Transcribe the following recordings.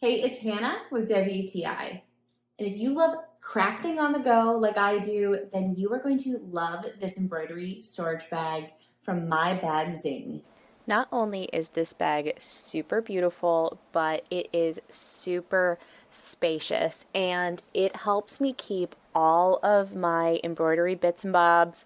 Hey, it's Hannah with WTI. And if you love crafting on the go like I do, then you are going to love this embroidery storage bag from MYBAGZING. Not only is this bag super beautiful, but it is super spacious and it helps me keep all of my embroidery bits and bobs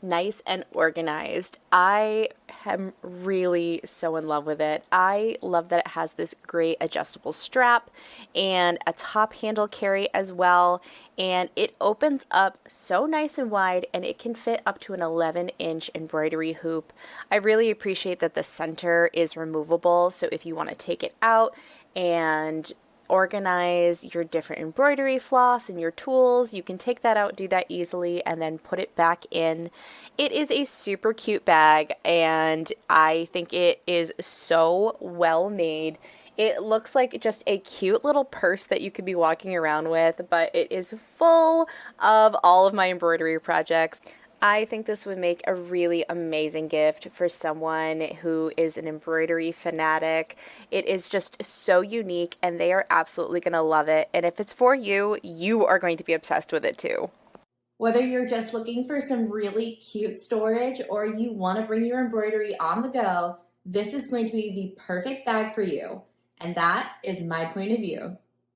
nice and organized. I am really so in love with it. I love that it has this great adjustable strap and a top handle carry as well. And it opens up so nice and wide and it can fit up to an 11-inch embroidery hoop. I really appreciate that the center is removable. So if you want to take it out and organize your different embroidery floss and your tools, you can take that out, do that easily, and then put it back in. It is a super cute bag, and I think it is so well made. It looks like just a cute little purse that you could be walking around with, but it is full of all of my embroidery projects. I think this would make a really amazing gift for someone who is an embroidery fanatic. It is just so unique and they are absolutely going to love it. And if it's for you, you are going to be obsessed with it too. Whether you're just looking for some really cute storage or you want to bring your embroidery on the go, this is going to be the perfect bag for you. And that is my point of view.